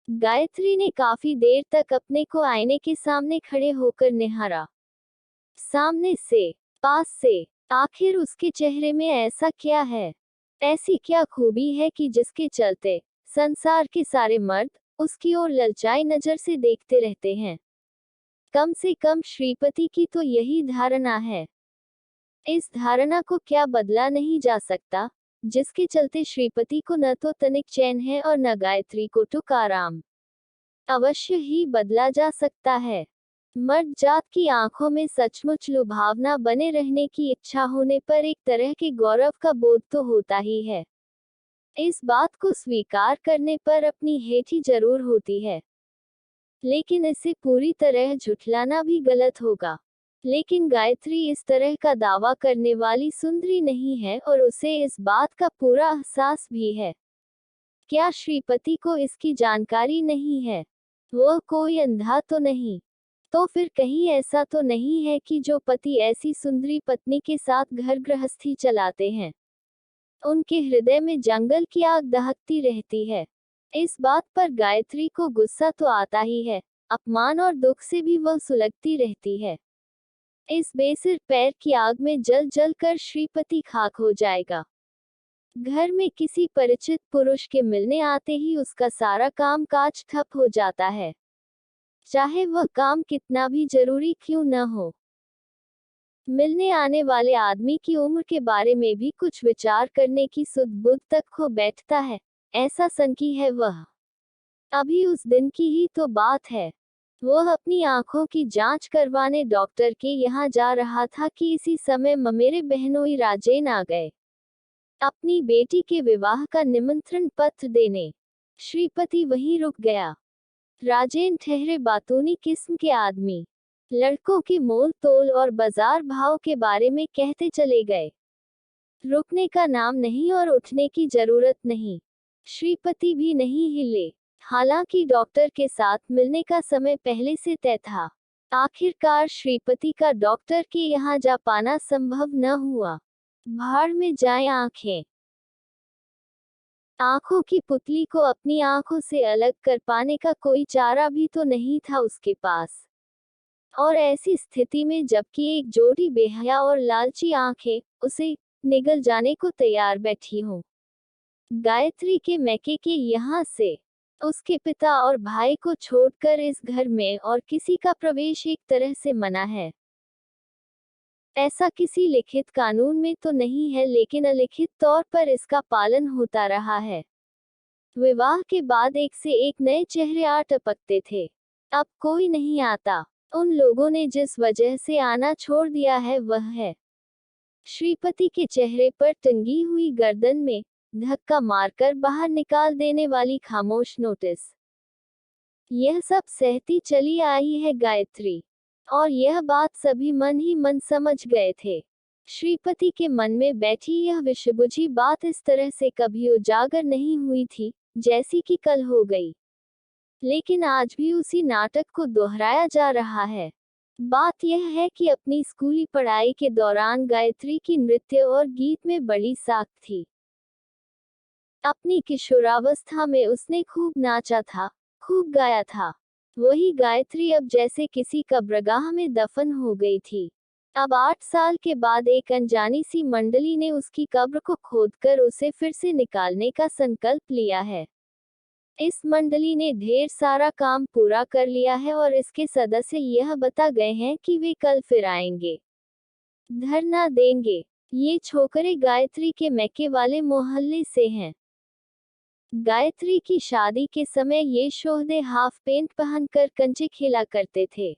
गायत्री ने काफी देर तक अपने को आईने के सामने खड़े होकर निहारा। सामने से, पास से, आखिर उसके चेहरे में ऐसा क्या है, ऐसी क्या खूबी है कि जिसके चलते संसार के सारे मर्द उसकी ओर ललचाई नजर से देखते रहते हैं। कम से कम श्रीपति की तो यही धारणा है। इस धारणा को क्या बदला नहीं जा सकता, जिसके चलते श्रीपति को न तो तनिक चैन है और न गायत्री को टुक आराम। अवश्य ही बदला जा सकता है। मर्द जात की आंखों में सचमुच लुभावना बने रहने की इच्छा होने पर एक तरह के गौरव का बोध तो होता ही है। इस बात को स्वीकार करने पर अपनी हेठी जरूर होती है, लेकिन इसे पूरी तरह झुठलाना भी गलत होगा। लेकिन गायत्री इस तरह का दावा करने वाली सुंदरी नहीं है और उसे इस बात का पूरा एहसास भी है। क्या श्रीपति को इसकी जानकारी नहीं है? वह कोई अंधा तो नहीं। तो फिर कहीं ऐसा तो नहीं है कि जो पति ऐसी सुंदरी पत्नी के साथ घर गृहस्थी चलाते हैं, उनके हृदय में जंगल की आग दहकती रहती है। इस बात पर गायत्री को गुस्सा तो आता ही है, अपमान और दुख से भी वह सुलगती रहती है। इस बेसिर पैर की आग में जल जल कर श्रीपति खाक हो जाएगा। घर में किसी परिचित पुरुष के मिलने आते ही उसका सारा काम काज ठप हो जाता है, चाहे वह काम कितना भी जरूरी क्यों न हो। मिलने आने वाले आदमी की उम्र के बारे में भी कुछ विचार करने की सुध बुध तक खो बैठता है, ऐसा सनकी है वह। अभी उस दिन की ही तो बात है। वह अपनी आंखों की जांच करवाने डॉक्टर के यहाँ जा रहा था कि इसी समय मेरे बहनोई राजेन आ गए, अपनी बेटी के विवाह का निमंत्रण पत्र देने। श्रीपति वहीं रुक गया। राजेन ठहरे बातूनी किस्म के आदमी, लड़कों के मोल तोल और बाजार भाव के बारे में कहते चले गए। रुकने का नाम नहीं और उठने की जरूरत नहीं। श्रीपति भी नहीं हिले। हालांकि डॉक्टर के साथ मिलने का समय पहले से तय था। आखिरकार श्रीपति का डॉक्टर के यहाँ जा पाना संभव न हुआ। भाड़ में जाए आंखें। आंखों की पुतली को अपनी आंखों से अलग कर पाने का कोई चारा भी तो नहीं था उसके पास। और ऐसी स्थिति में जबकि एक जोड़ी बेहया और लालची आंखें उसे निगल जाने को तैयार बैठी हों। गायत्री के मैके के यहाँ से उसके पिता और भाई को छोड़कर इस घर में और किसी का प्रवेश एक तरह से मना है। ऐसा किसी लिखित कानून में तो नहीं है, लेकिन अलिखित तौर पर इसका पालन होता रहा है। विवाह के बाद एक से एक नए चेहरे आ टपकते थे। अब कोई नहीं आता। उन लोगों ने जिस वजह से आना छोड़ दिया है वह है श्रीपति के चेहरे पर टंगी हुई गर्दन में धक्का मारकर बाहर निकाल देने वाली खामोश नोटिस। यह सब सहती चली आई है गायत्री, और यह बात सभी मन ही मन समझ गए थे। श्रीपति के मन में बैठी यह विषबुझी बात इस तरह से कभी उजागर नहीं हुई थी जैसी कि कल हो गई, लेकिन आज भी उसी नाटक को दोहराया जा रहा है। बात यह है कि अपनी स्कूली पढ़ाई के दौरान गायत्री की नृत्य और गीत में बड़ी साख थी। अपनी किशोरावस्था में उसने खूब नाचा था, खूब गाया था। वही गायत्री अब जैसे किसी कब्रगाह में दफन हो गई थी। अब 8 साल के बाद एक अनजानी सी मंडली ने उसकी कब्र को खोदकर उसे फिर से निकालने का संकल्प लिया है। इस मंडली ने ढेर सारा काम पूरा कर लिया है और इसके सदस्य यह बता गए हैं कि वे कल फिर आएंगे, धरना देंगे। ये छोकरे गायत्री के मैके वाले मोहल्ले से हैं। गायत्री की शादी के समय ये शोहदे हाफ पेंट पहनकर कंचे खेला करते थे।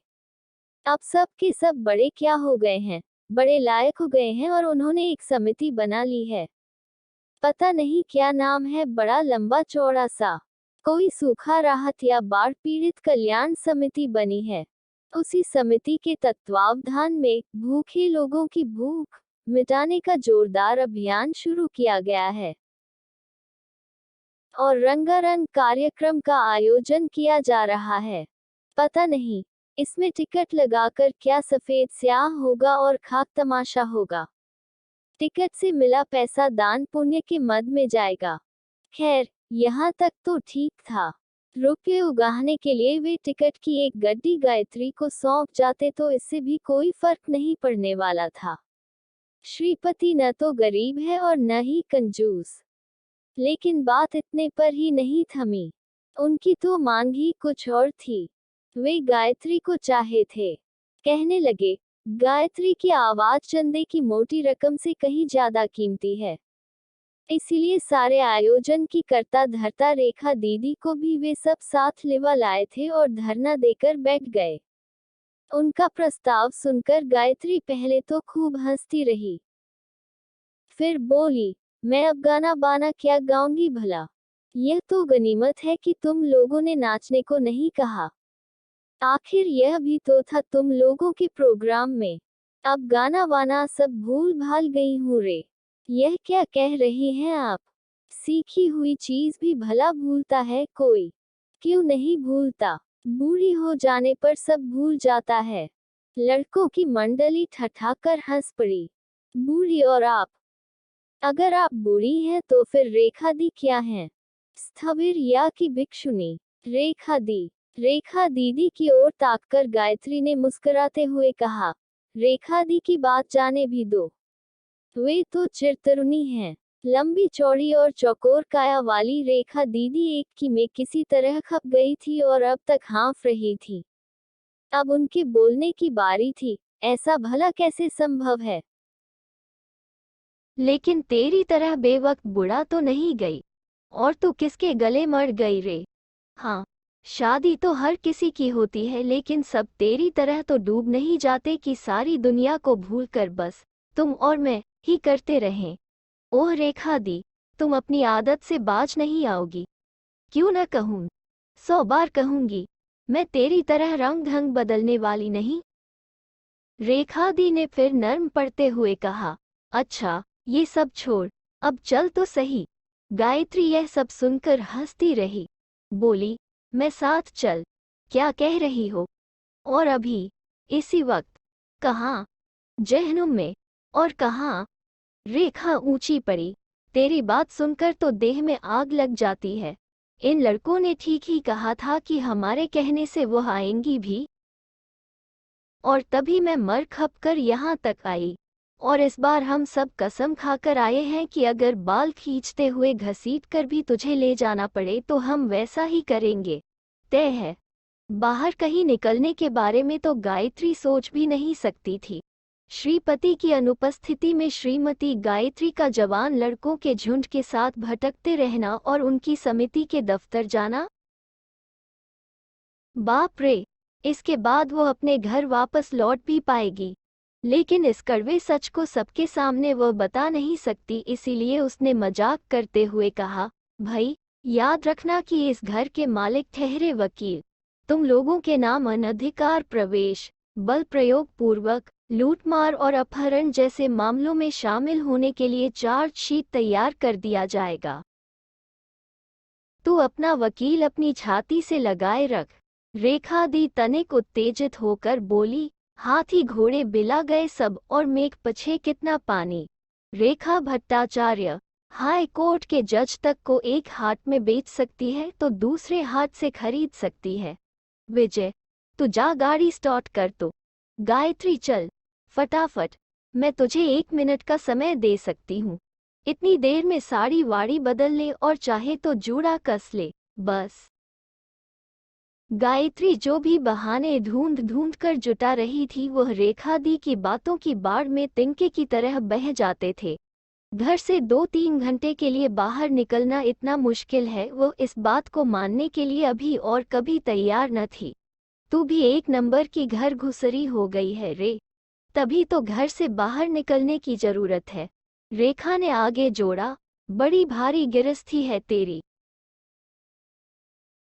अब सब के सब बड़े क्या हो गए हैं, बड़े लायक हो गए हैं और उन्होंने एक समिति बना ली है। पता नहीं क्या नाम है, बड़ा लंबा चौड़ा सा। कोई सूखा राहत या बाढ़ पीड़ित कल्याण समिति बनी है। उसी समिति के तत्वावधान में भूखे लोगों की भूख मिटाने का जोरदार अभियान शुरू किया गया है और रंगारंग कार्यक्रम का आयोजन किया जा रहा है। पता नहीं इसमें टिकट लगाकर क्या सफेद स्याह होगा और खाक तमाशा होगा। टिकट से मिला पैसा दान पुण्य के मद में जाएगा। खैर, यहाँ तक तो ठीक था। रुपये उगाहने के लिए वे टिकट की एक गड्डी गायत्री को सौंप जाते तो इससे भी कोई फर्क नहीं पड़ने वाला था। श्रीपति न तो गरीब है और न ही कंजूस। लेकिन बात इतने पर ही नहीं थमी। उनकी तो मांग ही कुछ और थी। वे गायत्री को चाहे थे। कहने लगे, गायत्री की आवाज चंदे की मोटी रकम से कहीं ज्यादा कीमती है। इसीलिए सारे आयोजन की करता धरता रेखा दीदी को भी वे सब साथ लेवा लाए थे और धरना देकर बैठ गए। उनका प्रस्ताव सुनकर गायत्री पहले तो खूब हंसती रही। फिर बोली, मैं अब गाना बाना क्या गाऊंगी भला। यह तो गनीमत है कि तुम लोगों ने नाचने को नहीं कहा। आखिर यह भी तो था तुम लोगों के प्रोग्राम में। अब गाना वाना सब भूल भाल गई हूँ रे। यह क्या कह रही हैं आप? सीखी हुई चीज भी भला भूलता है कोई? क्यों नहीं भूलता? बूढ़ी हो जाने पर सब भूल जाता है। लड़कों की मंडली ठठाकर हंस पड़ी। बूढ़ी और आप? अगर आप बूढ़ी हैं तो फिर रेखा दी क्या हैं? स्थविर या की भिक्षुनी? रेखा दी। रेखा दीदी की ओर ताककर गायत्री ने मुस्कुराते हुए कहा, रेखा दी की बात जाने भी दो। वे तो चिरतरुणी हैं। लंबी चौड़ी और चौकोर काया वाली रेखा दीदी एक की में किसी तरह खप गई थी और अब तक हाँफ रही थी। अब उनके बोलने की बारी थी। ऐसा भला कैसे संभव है? लेकिन तेरी तरह बेवक्त बुढ़ा तो नहीं गई। और तू किसके गले मर गई रे? हाँ, शादी तो हर किसी की होती है, लेकिन सब तेरी तरह तो डूब नहीं जाते कि सारी दुनिया को भूलकर बस तुम और मैं ही करते रहें। ओह रेखा दी, तुम अपनी आदत से बाज नहीं आओगी। क्यों न कहूँ, 100 बार कहूंगी, मैं तेरी तरह रंग ढंग बदलने वाली नहीं। रेखा दी ने फिर नर्म पड़ते हुए कहा, अच्छा ये सब छोड़, अब चल तो सही। गायत्री यह सब सुनकर हंसती रही। बोली, मैं साथ चल। क्या कह रही हो? और अभी इसी वक्त? कहाँ? जहनुम में? और कहाँ? रेखा ऊंची पड़ी। तेरी बात सुनकर तो देह में आग लग जाती है। इन लड़कों ने ठीक ही कहा था कि हमारे कहने से वह आएंगी भी। और तभी मैं मर खप कर यहाँ तक आई। और इस बार हम सब कसम खाकर आए हैं कि अगर बाल खींचते हुए घसीट कर भी तुझे ले जाना पड़े तो हम वैसा ही करेंगे। तय है। बाहर कहीं निकलने के बारे में तो गायत्री सोच भी नहीं सकती थी। श्रीपति की अनुपस्थिति में श्रीमती गायत्री का जवान लड़कों के झुंड के साथ भटकते रहना और उनकी समिति के दफ्तर जाना, बाप रे, इसके बाद वो अपने घर वापस लौट भी पाएगी। लेकिन इस कड़वे सच को सबके सामने वह बता नहीं सकती, इसीलिए उसने मजाक करते हुए कहा, भाई याद रखना कि इस घर के मालिक ठहरे वकील तुम लोगों के नाम अनधिकार प्रवेश, बल प्रयोग पूर्वक लूटमार और अपहरण जैसे मामलों में शामिल होने के लिए चार्जशीट तैयार कर दिया जाएगा। तू अपना वकील अपनी छाती से लगाए रख। रेखा दी तनिक उत्तेजित होकर बोली, हाथी घोड़े बिला गए सब और मेघ पछे कितना पानी। रेखा भट्टाचार्य हाई कोर्ट के जज तक को एक हाथ में बेच सकती है तो दूसरे हाथ से खरीद सकती है। विजय, तू जा गाड़ी स्टार्ट कर। तो गायत्री चल फटाफट, मैं तुझे 1 मिनट का समय दे सकती हूँ। इतनी देर में साड़ी वाड़ी बदल ले और चाहे तो जूड़ा कस ले, बस। गायत्री जो भी बहाने ढूंढ ढूंढ कर जुटा रही थी वह रेखा दी की बातों की बाढ़ में तिनके की तरह बह जाते थे। घर से 2-3 घंटे के लिए बाहर निकलना इतना मुश्किल है, वो इस बात को मानने के लिए अभी और कभी तैयार न थी। तू भी एक नंबर की घर घुसरी हो गई है रे, तभी तो घर से बाहर निकलने की जरूरत है। रेखा ने आगे जोड़ा, बड़ी भारी गिरस्थी है तेरी।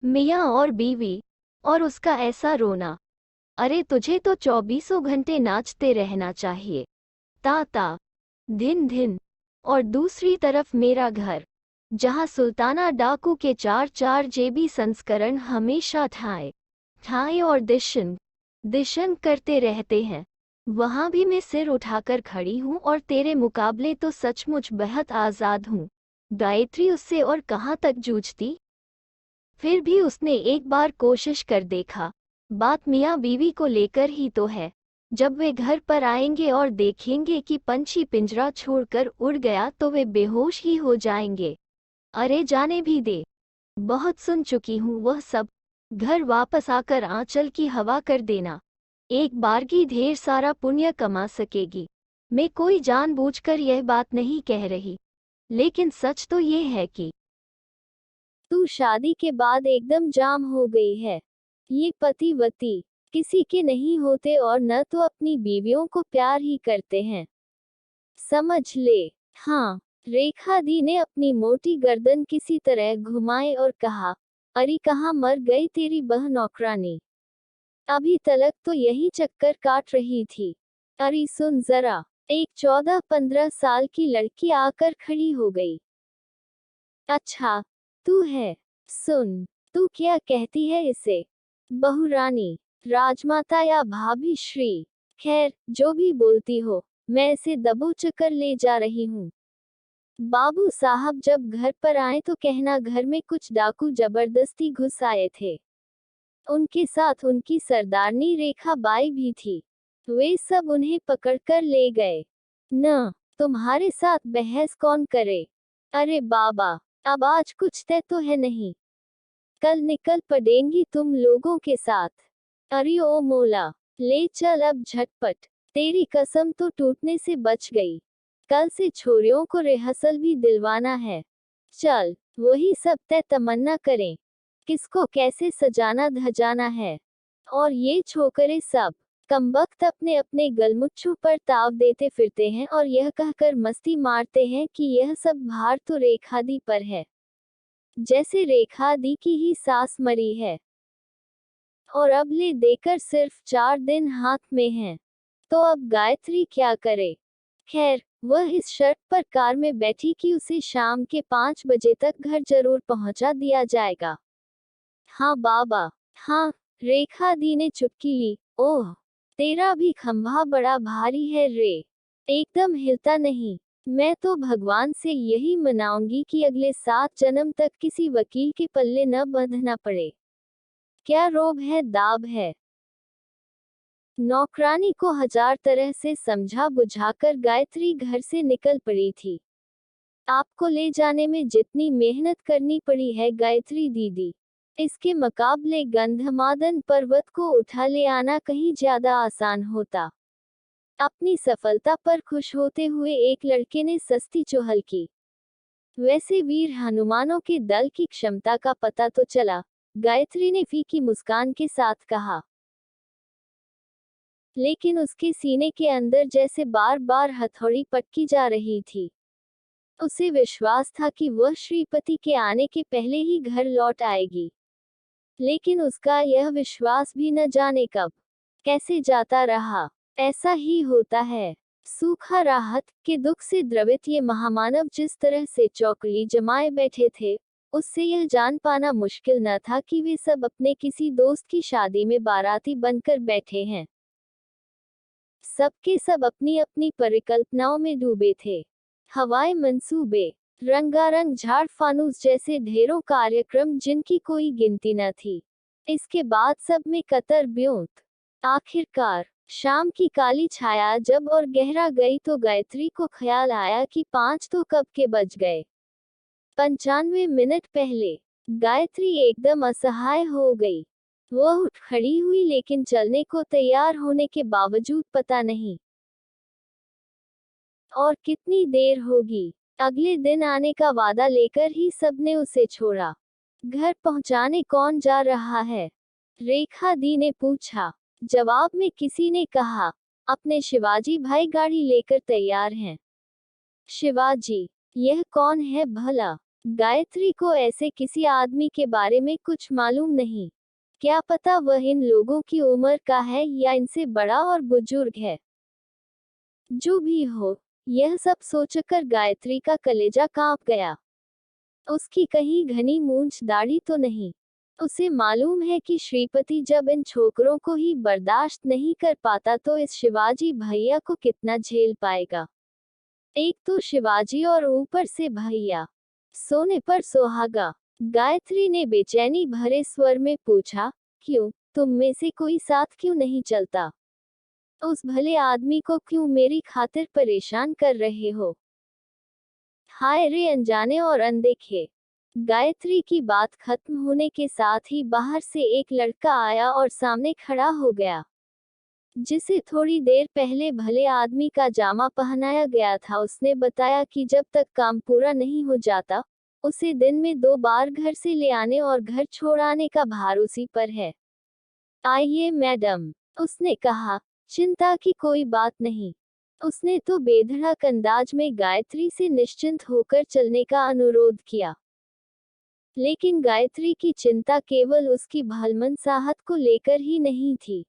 मियाँ और बीवी, और उसका ऐसा रोना। अरे तुझे तो 24 घंटे नाचते रहना चाहिए। ता धिन धिन। और दूसरी तरफ मेरा घर, जहाँ सुल्ताना डाकू के 4 जेबी संस्करण हमेशा ठाए और दिशन करते रहते हैं। वहाँ भी मैं सिर उठाकर खड़ी हूँ और तेरे मुकाबले तो सचमुच बेहद आज़ाद हूँ। गायत्री उससे और कहाँ तक जूझती। फिर भी उसने एक बार कोशिश कर देखा। बात मियाँ बीवी को लेकर ही तो है। जब वे घर पर आएंगे और देखेंगे कि पंछी पिंजरा छोड़कर उड़ गया तो वे बेहोश ही हो जाएंगे। अरे जाने भी दे, बहुत सुन चुकी हूँ वह सब। घर वापस आकर आंचल की हवा कर देना। एक बारगी ढेर सारा पुण्य कमा सकेगी। मैं कोई जानबूझकर यह बात नहीं कह रही, लेकिन सच तो ये है कि तू शादी के बाद एकदम जाम हो गई है। ये पतिवती किसी के नहीं होते और न तो अपनी बीवियों को प्यार ही करते हैं। समझ ले। हाँ। रेखा दी ने अपनी मोटी गर्दन किसी तरह घुमाए और कहा, अरे कहाँ मर गई तेरी बह नौकरानी। अभी तलक तो यही चक्कर काट रही थी। अरे सुन जरा। एक 14-15 साल की लड़की आकर खड़ी हो गई। अच्छा, तू है। सुन, तू क्या कहती है इसे? बहुरानी, राजमाता या भाभी श्री? खैर, जो भी बोलती हो, मैं इसे दबोचकर ले जा रही हूँ। बाबू साहब जब घर पर आए तो कहना घर में कुछ डाकू जबरदस्ती घुस आए थे। उनके साथ उनकी सरदारनी रेखा बाई भी थी। वे सब उन्हें पकड़कर ले गए। न, तुम्हारे साथ बहस कौन करे? अरे बाबा, अब आज कुछ तय तो है नहीं। कल निकल पड़ेंगी तुम लोगों के साथ। अरे ओ मोला, ले चल अब झटपट। तेरी कसम तो टूटने से बच गई। कल से छोरियों को रिहर्सल भी दिलवाना है। चल, वही सब तय तमन्ना करें। किसको कैसे सजाना धजाना है। और ये छोकरे सब कमबख्त अपने अपने गलमुच्छों पर ताव देते फिरते हैं और यह कहकर मस्ती मारते हैं कि यह सब भार तो रेखा दी पर है। जैसे रेखा दी की ही सास मरी है। और अब ले देकर सिर्फ 4 दिन हाथ में हैं। तो अब गायत्री क्या करे? खैर, वह इस शर्त पर कार में बैठी कि उसे शाम के 5 बजे तक घर जरूर पहुंचा दिया जाएगा। हाँ बाबा, हाँ। रेखा दी ने चुटकी ली। ओह, तेरा भी खंभा बड़ा भारी है रे। एकदम हिलता नहीं। मैं तो भगवान से यही मनाऊंगी कि अगले 7 जन्म तक किसी वकील के पल्ले न बंधना पड़े। क्या रोब है दाब है। नौकरानी को हजार तरह से समझा बुझाकर गायत्री घर से निकल पड़ी थी। आपको ले जाने में जितनी मेहनत करनी पड़ी है गायत्री दीदी, इसके मुकाबले गंधमादन पर्वत को उठा ले आना कहीं ज्यादा आसान होता। अपनी सफलता पर खुश होते हुए एक लड़के ने सस्ती चुहल की। वैसे वीर हनुमानों के दल की क्षमता का पता तो चला, गायत्री ने फीकी मुस्कान के साथ कहा। लेकिन उसके सीने के अंदर जैसे बार बार हथौड़ी पटकी जा रही थी। उसे विश्वास था कि वह श्रीपति के आने के पहले ही घर लौट आएगी। लेकिन उसका यह विश्वास भी न जाने कब कैसे जाता रहा। ऐसा ही होता है। सूखा राहत के दुख से द्रवित ये महामानव जिस तरह से चौकड़ी जमाए बैठे थे, उससे यह जान पाना मुश्किल न था कि वे सब अपने किसी दोस्त की शादी में बाराती बनकर बैठे हैं। सबके सब अपनी अपनी परिकल्पनाओं में डूबे थे। हवाई मंसूबे, रंगारंग झाड़ फानूस जैसे ढेरों कार्यक्रम जिनकी कोई गिनती न थी। इसके बाद सब में कतर ब्योंत। आखिरकार शाम की काली छाया जब और गहरा गई तो गायत्री को ख्याल आया कि 5 तो कब के बज गए। 95 मिनट पहले। गायत्री एकदम असहाय हो गई। वह उठ खड़ी हुई लेकिन चलने को तैयार होने के बावजूद पता नहीं और कितनी देर होगी। अगले दिन आने का वादा लेकर ही सबने उसे छोड़ा। घर पहुंचाने कौन जा रहा है? रेखा दी ने पूछा। जवाब में किसी ने कहा, अपने शिवाजी भाई गाड़ी लेकर तैयार हैं। शिवाजी? यह कौन है भला? गायत्री को ऐसे किसी आदमी के बारे में कुछ मालूम नहीं। क्या पता वह इन लोगों की उम्र का है या इनसे बड़ा और बुजुर्ग है। जो भी हो, यह सब सोचकर गायत्री का कलेजा कांप गया। उसकी कहीं घनी मूंछ दाढ़ी तो नहीं। उसे मालूम है कि श्रीपति जब इन छोकरों को ही बर्दाश्त नहीं कर पाता तो इस शिवाजी भैया को कितना झेल पाएगा। एक तो शिवाजी और ऊपर से भैया। सोने पर सुहागा। गायत्री ने बेचैनी भरे स्वर में पूछा, क्यों, तुम में से कोई साथ क्यों नहीं चलता? उस भले आदमी को क्यों मेरी खातिर परेशान कर रहे हो? हाय रे अनजाने और अनदेखे। गायत्री की बात खत्म होने के साथ ही बाहर से एक लड़का आया और सामने खड़ा हो गया, जिसे थोड़ी देर पहले भले आदमी का जामा पहनाया गया था। उसने बताया कि जब तक काम पूरा नहीं हो जाता, उसे दिन में 2 बार घर से ले आने और घर छोड़ आने का भार उसी पर है। आइए मैडम, उसने कहा, चिंता की कोई बात नहीं। उसने तो बेधड़क अंदाज में गायत्री से निश्चिंत होकर चलने का अनुरोध किया। लेकिन गायत्री की चिंता केवल उसकी भलमनसाहत को लेकर ही नहीं थी,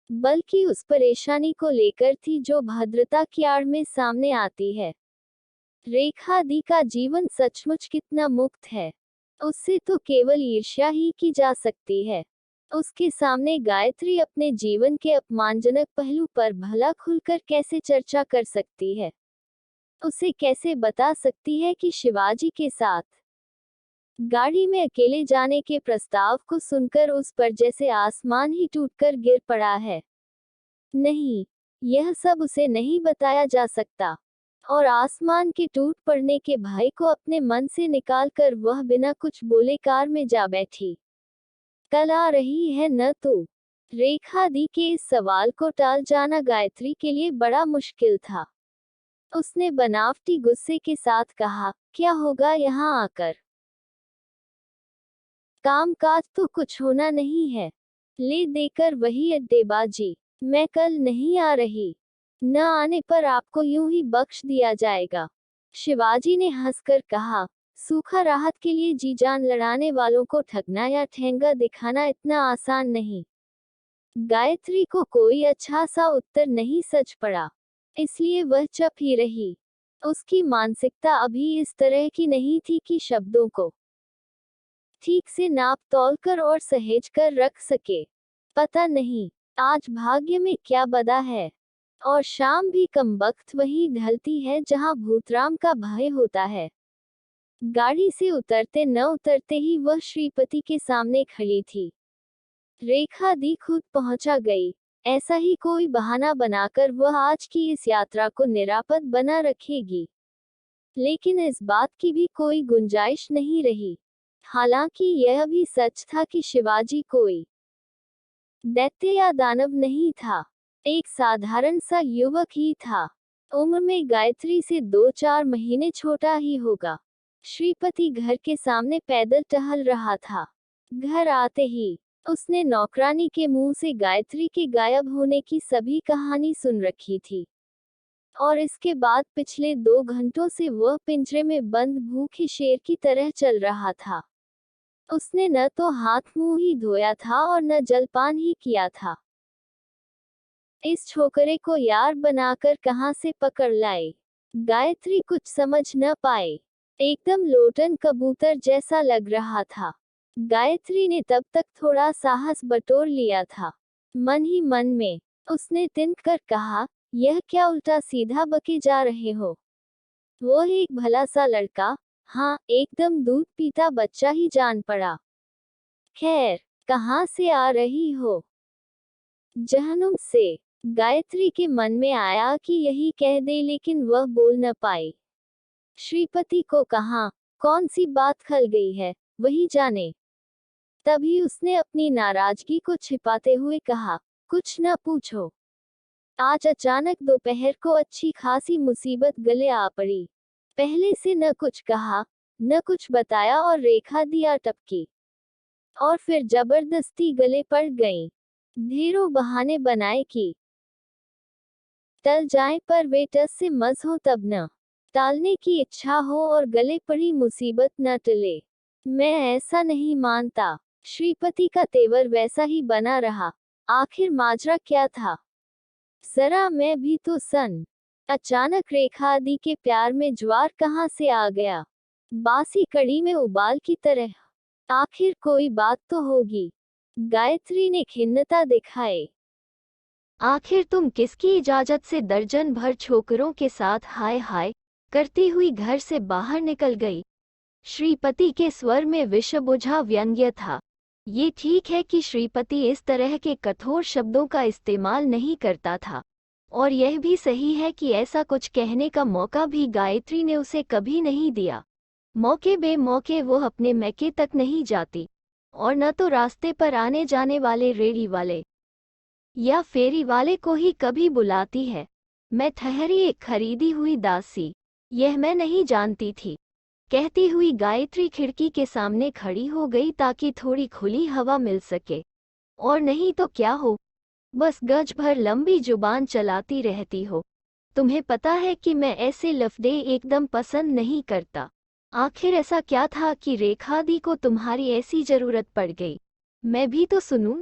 बल्कि उस परेशानी को लेकर थी जो भद्रता की आड़ में सामने आती है। रेखा दी का जीवन सचमुच कितना मुक्त है। उससे तो केवल ईर्ष्या ही की जा सकती है। उसके सामने गायत्री अपने जीवन के अपमानजनक पहलू पर भला खुलकर कैसे चर्चा कर सकती है? उसे कैसे बता सकती है कि शिवाजी के साथ गाड़ी में अकेले जाने के प्रस्ताव को सुनकर उस पर जैसे आसमान ही टूटकर गिर पड़ा है? नहीं, यह सब उसे नहीं बताया जा सकता। और आसमान के टूट पड़ने के भय को अपने मन से निकालकर वह बिना कुछ बोले कार में जा बैठी। कल आ रही है न तू? रेखा दी के इस सवाल को टाल जाना गायत्री के लिए बड़ा मुश्किल था। उसने बनावटी गुस्से के साथ कहा, क्या होगा यहाँ आकर? काम काज तो कुछ होना नहीं है। ले देकर वही अड्डेबाजी। मैं कल नहीं आ रही। न आने पर आपको यूं ही बख्श दिया जाएगा। शिवाजी ने हंसकर कहा, सूखा राहत के लिए जी जान लड़ाने वालों को ठगना या ठेंगा दिखाना इतना आसान नहीं। गायत्री को कोई अच्छा सा उत्तर नहीं सच पड़ा, इसलिए वह चुप ही रही। उसकी मानसिकता अभी इस तरह की नहीं थी कि शब्दों को ठीक से नाप तौल कर और सहेज कर रख सके। पता नहीं आज भाग्य में क्या बदा है। और शाम भी कमबख्त वही ढलती है जहां भूतराम का भय होता है। गाड़ी से उतरते न उतरते ही वह श्रीपति के सामने खड़ी थी। रेखा दी खुद पहुंचा गई। ऐसा ही कोई बहाना बनाकर वह आज की इस यात्रा को निरापद बना रखेगी। लेकिन इस बात की भी कोई गुंजाइश नहीं रही। हालांकि यह भी सच था कि शिवाजी कोई दैत्य या दानव नहीं था, एक साधारण सा युवक ही था। उम्र में गायत्री से 2-4 महीने छोटा ही होगा। श्रीपति घर के सामने पैदल टहल रहा था। घर आते ही उसने नौकरानी के मुंह से गायत्री के गायब होने की सभी कहानी सुन रखी थी। और इसके बाद पिछले 2 घंटों से वह पिंजरे में बंद भूखे शेर की तरह चल रहा था। उसने न तो हाथ मुंह ही धोया था और न जलपान ही किया था। इस छोकरे को यार बनाकर कहां से पकड़ लाए? गायत्री कुछ समझ न पाए। एकदम लोटन कबूतर जैसा लग रहा था। गायत्री ने तब तक थोड़ा साहस बटोर लिया था। मन ही मन में उसने तिनक कर कहा, यह क्या उल्टा सीधा बके जा रहे हो? वो एक भला सा लड़का, हाँ एकदम दूध पीता बच्चा ही जान पड़ा। खैर, कहाँ से आ रही हो? जहनुम से। गायत्री के मन में आया कि यही कह दे, लेकिन वह बोल न पाई। श्रीपति को कहाँ कौन सी बात खल गई है, वही जाने। तभी उसने अपनी नाराजगी को छिपाते हुए कहा, कुछ न पूछो। आज अचानक दोपहर को अच्छी खासी मुसीबत गले आ पड़ी। पहले से न कुछ कहा, न कुछ बताया और रेखा दिया टपकी। और फिर जबरदस्ती गले पड़ गईं। ढेरों बहाने बनाए कि टल जाएं, पर वे टस से मस हो तब न। टालने की इच्छा हो और गले पड़ी मुसीबत न टले। मैं ऐसा नहीं मानता। श्रीपति का तेवर वैसा ही बना रहा। आखिर माजरा क्या था? जरा मैं भी तो सन। अचानक रेखा दी के प्यार में ज्वार कहाँ से आ गया? बासी कड़ी में उबाल की तरह। आखिर कोई बात तो होगी। गायत्री ने खिन्नता दिखाए। आखिर तुम किसकी इजाजत से दर्जन भर छोकरों के साथ हाय हाय करती हुई घर से बाहर निकल गई? श्रीपति के स्वर में विषबुझा व्यंग्य था। ये ठीक है कि श्रीपति इस तरह के कठोर शब्दों का इस्तेमाल नहीं करता था, और यह भी सही है कि ऐसा कुछ कहने का मौका भी गायत्री ने उसे कभी नहीं दिया। मौके बेमौके वो अपने मैके तक नहीं जाती, और न तो रास्ते पर आने जाने वाले रेड़ी वाले या फेरी वाले को ही कभी बुलाती है। मैं ठहरी एक खरीदी हुई दासी, यह मैं नहीं जानती थी, कहती हुई गायत्री खिड़की के सामने खड़ी हो गई ताकि थोड़ी खुली हवा मिल सके। और नहीं तो क्या हो, बस गज भर लंबी जुबान चलाती रहती हो। तुम्हें पता है कि मैं ऐसे लफड़े एकदम पसंद नहीं करता। आखिर ऐसा क्या था कि रेखा दी को तुम्हारी ऐसी जरूरत पड़ गई? मैं भी तो सुनूं।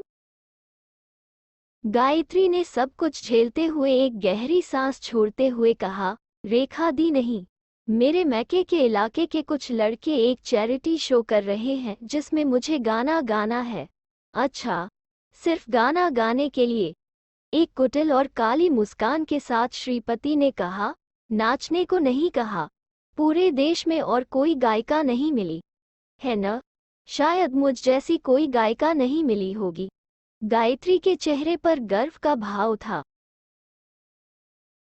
गायत्री ने सब कुछ झेलते हुए एक गहरी सांस छोड़ते हुए कहा, रेखा दी नहीं, मेरे मैके के इलाके के कुछ लड़के एक चैरिटी शो कर रहे हैं जिसमें मुझे गाना गाना है। अच्छा, सिर्फ गाना गाने के लिए? एक कुटिल और काली मुस्कान के साथ श्रीपति ने कहा, नाचने को नहीं कहा। पूरे देश में और कोई गायिका नहीं मिली है न? शायद मुझ जैसी कोई गायिका नहीं मिली होगी। गायत्री के चेहरे पर गर्व का भाव था,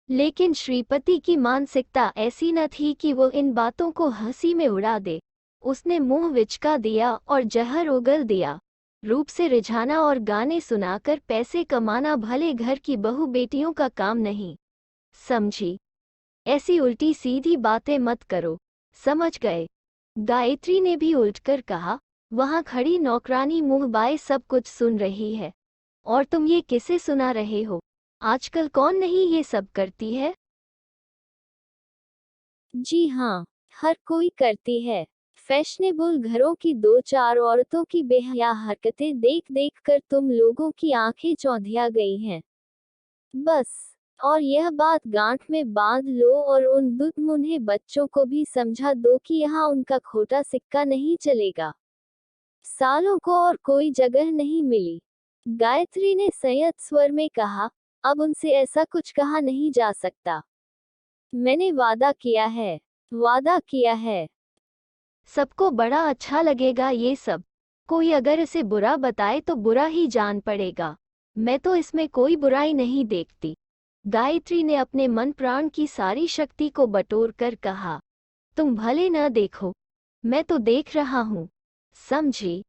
लेकिन श्रीपति की मानसिकता ऐसी न थी कि वो इन बातों को हंसी में उड़ा दे। उसने मुंह विचका दिया और जहर उगल दिया। रूप से रिझाना और गाने सुनाकर पैसे कमाना भले घर की बहू बेटियों का काम नहीं, समझी? ऐसी उल्टी सीधी बातें मत करो, समझ गए? गायत्री ने भी उलटकर कहा। वहां खड़ी नौकरानी मुंह बाए सब कुछ सुन रही है। और तुम ये किसे सुना रहे हो? आजकल कौन नहीं ये सब करती है? जी हाँ, हर कोई करती है। फैशनेबल घरों की दो चार औरतों की बेहया हरकतें देख देख कर तुम लोगों की आंखें चौंधिया गई हैं। बस, और यह बात गांठ में बांध लो और उन दुधमुंहे बच्चों को भी समझा दो कि यहाँ उनका खोटा सिक्का नहीं चलेगा। सालों को और कोई जगह नहीं मिली। गायत्री ने संयत स्वर में कहा, अब उनसे ऐसा कुछ कहा नहीं जा सकता। मैंने वादा किया है, वादा किया है। सबको बड़ा अच्छा लगेगा ये सब। कोई अगर इसे बुरा बताए तो बुरा ही जान पड़ेगा। मैं तो इसमें कोई बुराई नहीं देखती। गायत्री ने अपने मन प्राण की सारी शक्ति को बटोर कर कहा, तुम भले न देखो, मैं तो देख रहा हूँ, समझी?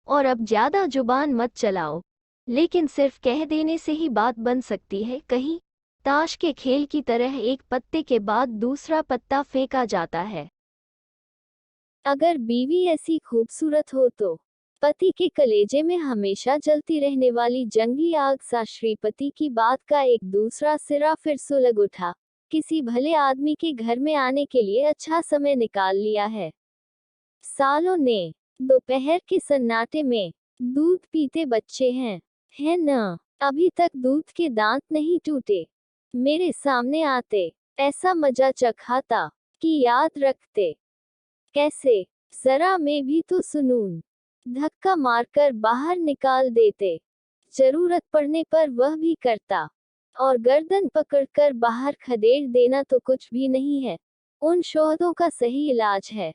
और अब ज्यादा जुबान मत चलाओ। लेकिन सिर्फ कह देने से ही बात बन सकती है? कहीं ताश के खेल की तरह एक पत्ते के बाद दूसरा पत्ता फेंका जाता है। अगर बीवी ऐसी खूबसूरत हो तो पति के कलेजे में हमेशा जलती रहने वाली जंगी आग सा श्रीपति की बात का एक दूसरा सिरा फिर सुलग उठा। किसी भले आदमी के घर में आने के लिए अच्छा समय निकाल लिया है। सालों ने दोपहर के सन्नाटे में दूध पीते बच्चे हैं, है न? अभी तक दूध के दांत नहीं टूटे। मेरे सामने आते, ऐसा मजा चखाता कि याद रखते। कैसे? जरा मैं भी तो सुनूं। धक्का मारकर बाहर निकाल देते। जरूरत पड़ने पर वह भी करता। और गर्दन पकड़कर बाहर खदेड़ देना तो कुछ भी नहीं है। उन शोहदों का सही इलाज है।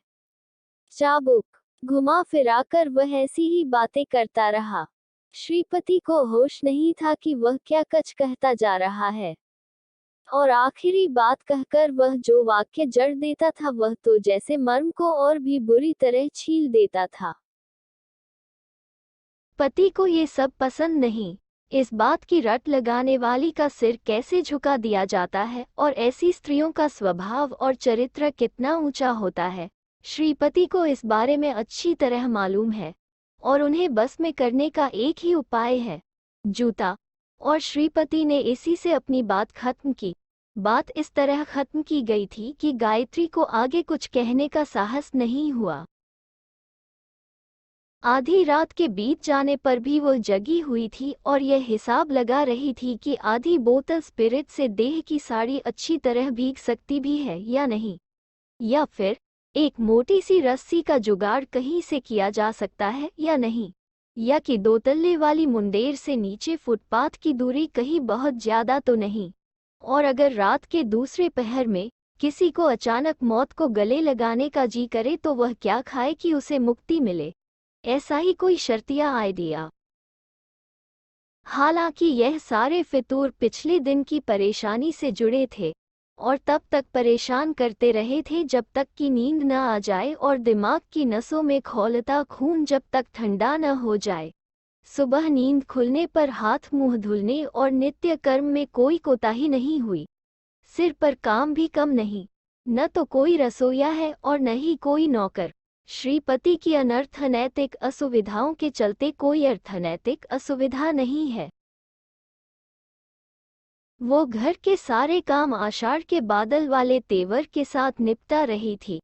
चाबुक घुमा फिराकर वह ऐसी ही बातें करता रहा। श्रीपति को होश नहीं था कि वह क्या कच कहता जा रहा है। और आखिरी बात कहकर वह जो वाक्य जड़ देता था वह तो जैसे मर्म को और भी बुरी तरह छील देता था। पति को ये सब पसंद नहीं। इस बात की रट लगाने वाली का सिर कैसे झुका दिया जाता है और ऐसी स्त्रियों का स्वभाव और चरित्र कितना ऊंचा होता है, श्रीपति को इस बारे में अच्छी तरह मालूम है। और उन्हें बस में करने का एक ही उपाय है, जूता। और श्रीपति ने इसी से अपनी बात खत्म की। बात इस तरह खत्म की गई थी कि गायत्री को आगे कुछ कहने का साहस नहीं हुआ। आधी रात के बीत जाने पर भी वो जगी हुई थी और यह हिसाब लगा रही थी कि आधी बोतल स्पिरिट से देह की साड़ी अच्छी तरह भीग सकती भी है या नहीं, या फिर एक मोटी सी रस्सी का जुगाड़ कहीं से किया जा सकता है या नहीं, या कि दो तल्ले वाली मुंडेर से नीचे फुटपाथ की दूरी कहीं बहुत ज्यादा तो नहीं। और अगर रात के दूसरे पहर में किसी को अचानक मौत को गले लगाने का जी करे तो वह क्या खाए कि उसे मुक्ति मिले। ऐसा ही कोई शर्तिया आइडिया। हालांकि यह सारे फितूर पिछले दिन की परेशानी से जुड़े थे और तब तक परेशान करते रहे थे जब तक कि नींद न आ जाए और दिमाग की नसों में खौलता खून जब तक ठंडा न हो जाए। सुबह नींद खुलने पर हाथ मुंह धुलने और नित्य कर्म में कोई कोताही नहीं हुई। सिर पर काम भी कम नहीं, न तो कोई रसोइया है और न ही कोई नौकर। श्रीपति की अनर्थनैतिक असुविधाओं के चलते कोई अर्थनैतिक असुविधा नहीं है। वो घर के सारे काम आषाढ़ के बादल वाले तेवर के साथ निपटा रही थी।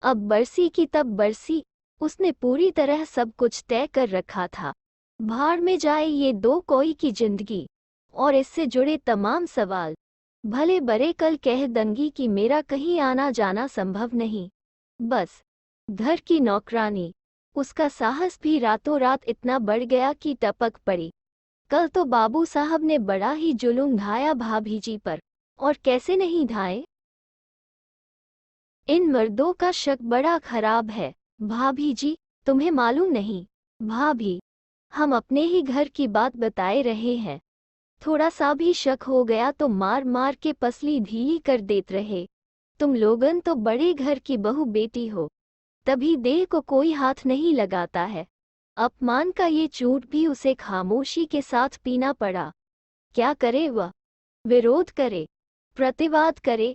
अब बरसी की तब बरसी, उसने पूरी तरह सब कुछ तय कर रखा था। भाड़ में जाए ये दो कोई की जिंदगी और इससे जुड़े तमाम सवाल। भले बरे कल कह दंगी कि मेरा कहीं आना जाना संभव नहीं, बस घर की नौकरानी। उसका साहस भी रातों रात इतना बढ़ गया कि टपक पड़ी। कल तो बाबू साहब ने बड़ा ही जुलूम ढाया भाभी जी पर, और कैसे नहीं ढाए। इन मर्दों का शक बड़ा खराब है। भाभी जी, तुम्हें मालूम नहीं? भाभी, हम अपने ही घर की बात बताए रहे हैं। थोड़ा सा भी शक हो गया तो मार मार के पसली ढीली कर देते रहे। तुम लोगन तो बड़े घर की बहू बेटी हो, तभी देह को कोई हाथ नहीं लगाता है। अपमान का ये चूट भी उसे खामोशी के साथ पीना पड़ा। क्या करे वह? विरोध करे, प्रतिवाद करे,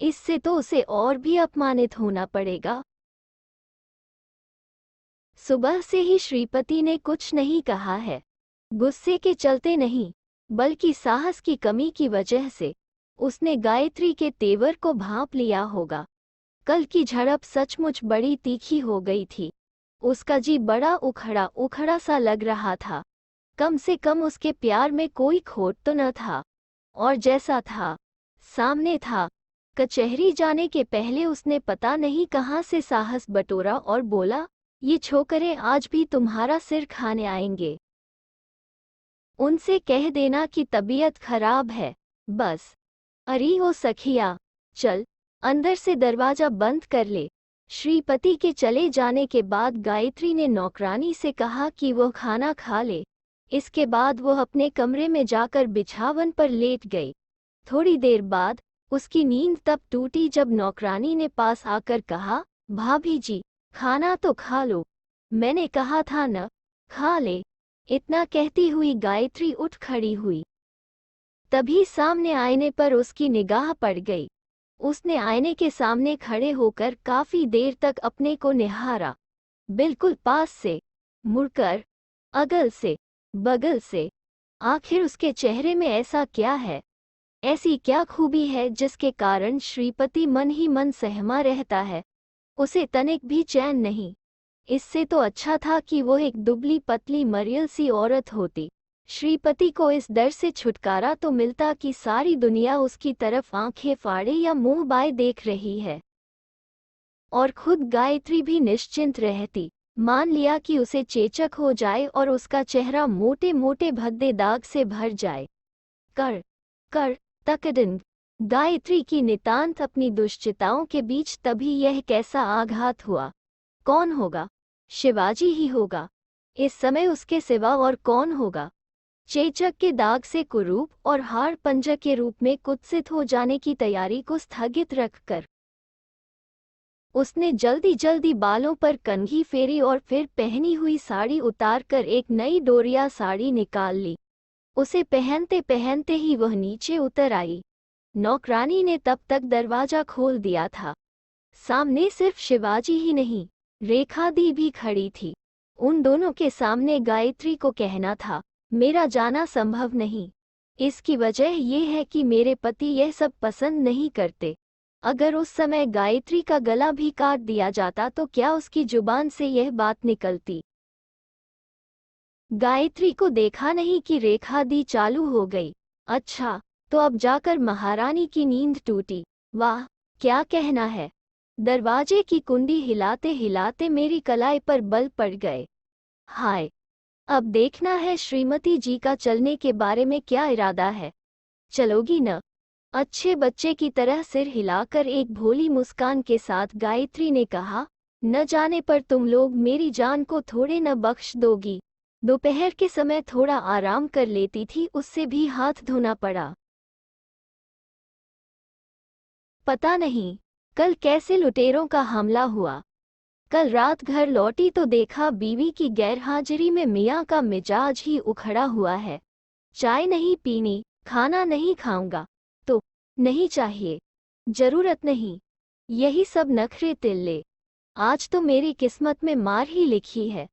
इससे तो उसे और भी अपमानित होना पड़ेगा। सुबह से ही श्रीपति ने कुछ नहीं कहा है। गुस्से के चलते नहीं, बल्कि साहस की कमी की वजह से। उसने गायत्री के तेवर को भांप लिया होगा। कल की झड़प सचमुच बड़ी तीखी हो गई थी। उसका जी बड़ा उखड़ा उखड़ा सा लग रहा था। कम से कम उसके प्यार में कोई खोट तो न था, और जैसा था सामने था। कचहरी जाने के पहले उसने पता नहीं कहाँ से साहस बटोरा और बोला, ये छोकरे आज भी तुम्हारा सिर खाने आएंगे। उनसे कह देना कि तबीयत खराब है, बस। अरे ओ सखिया, चल अंदर से दरवाजा बंद कर ले। श्रीपति के चले जाने के बाद गायत्री ने नौकरानी से कहा कि वह खाना खा ले। इसके बाद वह अपने कमरे में जाकर बिछावन पर लेट गई। थोड़ी देर बाद उसकी नींद तब टूटी जब नौकरानी ने पास आकर कहा, भाभी जी, खाना तो खा लो। मैंने कहा था न, खा ले। इतना कहती हुई गायत्री उठ खड़ी हुई। तभी सामने आईने पर उसकी निगाह पड़ गई। उसने आईने के सामने खड़े होकर काफी देर तक अपने को निहारा, बिल्कुल पास से, मुड़कर, अगल से, बगल से। आखिर उसके चेहरे में ऐसा क्या है, ऐसी क्या खूबी है जिसके कारण श्रीपति मन ही मन सहमा रहता है। उसे तनिक भी चैन नहीं। इससे तो अच्छा था कि वो एक दुबली पतली मरियल सी औरत होती। श्रीपति को इस डर से छुटकारा तो मिलता कि सारी दुनिया उसकी तरफ आंखें फाड़े या मुंह बाए देख रही है, और खुद गायत्री भी निश्चिंत रहती। मान लिया कि उसे चेचक हो जाए और उसका चेहरा मोटे मोटे भद्दे दाग से भर जाए। कर कर तकदिन गायत्री की नितांत अपनी दुश्चिताओं के बीच तभी यह कैसा आघात हुआ। कौन होगा? शिवाजी ही होगा। इस समय उसके सिवा और कौन होगा? चेचक के दाग से कुरूप और हाड़ पंजर के रूप में कुत्सित हो जाने की तैयारी को स्थगित रखकर उसने जल्दी जल्दी बालों पर कंघी फेरी और फिर पहनी हुई साड़ी उतारकर एक नई डोरिया साड़ी निकाल ली। उसे पहनते पहनते ही वह नीचे उतर आई। नौकरानी ने तब तक दरवाजा खोल दिया था। सामने सिर्फ शिवाजी ही नहीं, रेखा दी भी खड़ी थी। उन दोनों के सामने गायत्री को कहना था, मेरा जाना संभव नहीं। इसकी वजह यह है कि मेरे पति यह सब पसंद नहीं करते। अगर उस समय गायत्री का गला भी काट दिया जाता तो क्या उसकी जुबान से यह बात निकलती? गायत्री को देखा नहीं कि रेखा दी चालू हो गई। अच्छा, तो अब जाकर महारानी की नींद टूटी। वाह, क्या कहना है। दरवाजे की कुंडी हिलाते हिलाते मेरी कलाई पर बल पड़ गए। हाय, अब देखना है श्रीमती जी का चलने के बारे में क्या इरादा है। चलोगी न? अच्छे बच्चे की तरह सिर हिलाकर एक भोली मुस्कान के साथ गायत्री ने कहा, न जाने पर तुम लोग मेरी जान को थोड़े न बख्श दोगी। दोपहर के समय थोड़ा आराम कर लेती थी, उससे भी हाथ धोना पड़ा। पता नहीं कल कैसे लुटेरों का हमला हुआ। कल रात घर लौटी तो देखा बीवी की गैरहाजिरी में मियाँ का मिजाज ही उखड़ा हुआ है। चाय नहीं पीनी, खाना नहीं खाऊंगा, तो नहीं चाहिए, जरूरत नहीं, यही सब नखरे तिल्ले। आज तो मेरी किस्मत में मार ही लिखी है,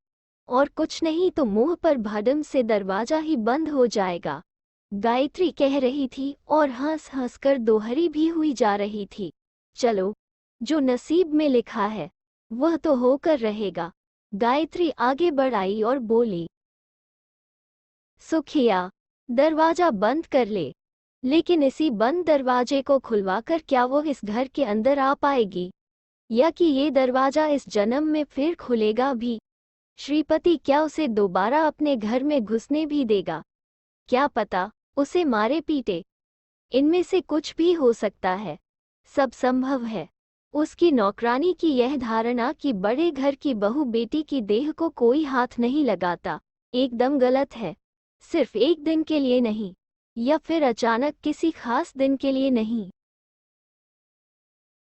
और कुछ नहीं तो मुंह पर भडम से दरवाजा ही बंद हो जाएगा। गायत्री कह रही थी और हंस हंस कर दोहरी भी हुई जा रही थी। चलो, जो नसीब में लिखा है वह तो होकर रहेगा। गायत्री आगे बढ़ आई और बोली, सुखिया, दरवाजा बंद कर ले। लेकिन इसी बंद दरवाजे को खुलवाकर क्या वो इस घर के अंदर आ पाएगी, या कि ये दरवाजा इस जन्म में फिर खुलेगा भी? श्रीपति क्या उसे दोबारा अपने घर में घुसने भी देगा? क्या पता उसे मारे पीटे। इनमें से कुछ भी हो सकता है, सब संभव है। उसकी नौकरानी की यह धारणा कि बड़े घर की बहू बेटी की देह को कोई हाथ नहीं लगाता, एकदम गलत है। सिर्फ एक दिन के लिए नहीं, या फिर अचानक किसी खास दिन के लिए नहीं।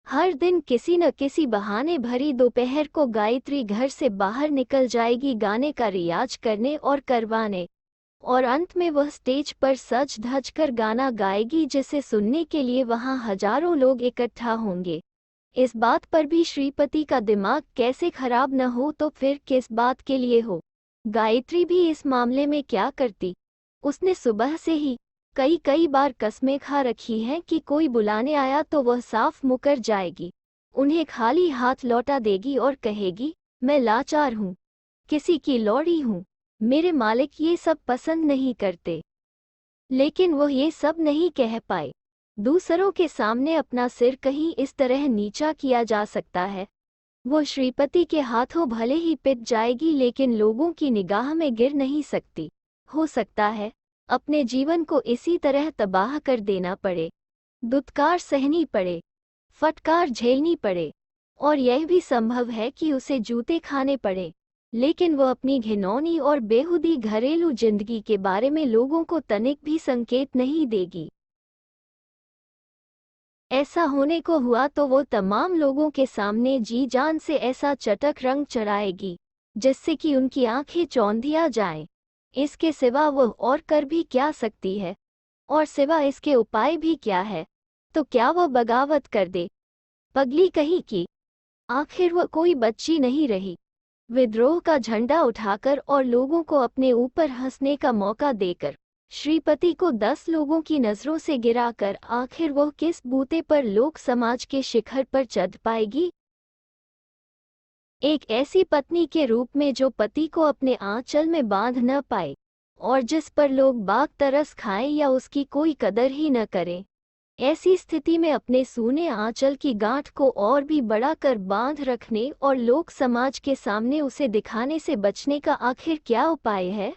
हर दिन किसी न किसी बहाने भरी दोपहर को गायत्री घर से बाहर निकल जाएगी गाने का रियाज करने और करवाने, और अंत में वह स्टेज पर सज धज कर गाना गाएगी जिसे सुनने के लिए वहां हजारों लोग इकट्ठा होंगे। इस बात पर भी श्रीपति का दिमाग कैसे खराब न हो तो फिर किस बात के लिए हो। गायत्री भी इस मामले में क्या करती? उसने सुबह से ही कई बार कस्में खा रखी हैं कि कोई बुलाने आया तो वह साफ मुकर जाएगी, उन्हें खाली हाथ लौटा देगी और कहेगी, मैं लाचार हूँ, किसी की लौड़ी हूँ, मेरे मालिक ये सब पसंद नहीं करते। लेकिन वह ये सब नहीं कह पाए। दूसरों के सामने अपना सिर कहीं इस तरह नीचा किया जा सकता है। वो श्रीपति के हाथों भले ही पिट जाएगी लेकिन लोगों की निगाह में गिर नहीं सकती। हो सकता है अपने जीवन को इसी तरह तबाह कर देना पड़े, दुत्कार सहनी पड़े, फटकार झेलनी पड़े, और यह भी संभव है कि उसे जूते खाने पड़े, लेकिन वह अपनी घिनौनी और बेहुदी घरेलू जिंदगी के बारे में लोगों को तनिक भी संकेत नहीं देगी। ऐसा होने को हुआ तो वो तमाम लोगों के सामने जी जान से ऐसा चटक रंग चढ़ाएगी जिससे कि उनकी आंखें चौंधिया जाएं। इसके सिवा वह और कर भी क्या सकती है, और सिवा इसके उपाय भी क्या है? तो क्या वह बगावत कर दे? पगली कहीं की। आखिर वह कोई बच्ची नहीं रही। विद्रोह का झंडा उठाकर और लोगों को अपने ऊपर हंसने का मौका देकर श्रीपति को 10 लोगों की नजरों से गिराकर आखिर वह किस बूते पर लोक समाज के शिखर पर चढ़ पाएगी? एक ऐसी पत्नी के रूप में जो पति को अपने आंचल में बांध न पाए, और जिस पर लोग बाग तरस खाएं या उसकी कोई कदर ही न करें। ऐसी स्थिति में अपने सूने आंचल की गांठ को और भी बड़ा कर बांध रखने और लोक समाज के सामने उसे दिखाने से बचने का आखिर क्या उपाय है?